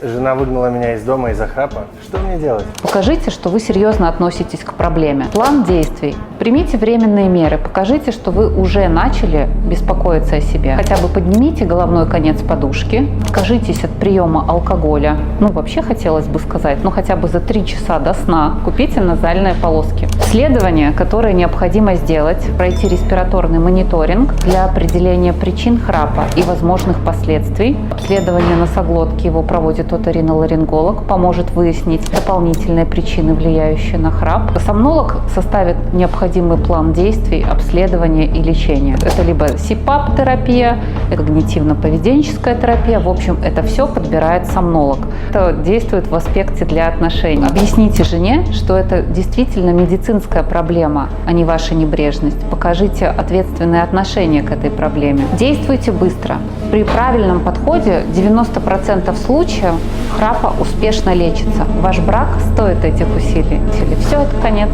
Жена выгнала меня из дома из-за храпа. Что мне делать? Покажите, что вы серьезно относитесь к проблеме. План действий. Примите временные меры. Покажите, что вы уже начали беспокоиться о себе. Хотя бы поднимите головной конец подушки. Откажитесь от приема алкоголя. Вообще хотелось бы сказать, хотя бы за 3 часа до сна купите назальные полоски. Исследование, которое необходимо сделать, пройти респираторный мониторинг для определения причин храпа и возможных последствий. Обследование носоглотки его проводит оториноларинголог, поможет выяснить дополнительные причины, влияющие на храп. Сомнолог составит необходимый план действий, обследования и лечения. Это либо СИПАП-терапия, когнитивно-поведенческая терапия. В общем, это все подбирает сомнолог. Это действует в аспекте для отношений. Объясните жене, что это действительно медицинская проблема, а не ваша небрежность. Покажите ответственное отношение к этой проблеме. Действуйте быстро. При правильном подходе 90% случаев храпа успешно лечится. Ваш брак стоит этих усилий. Все, это конец.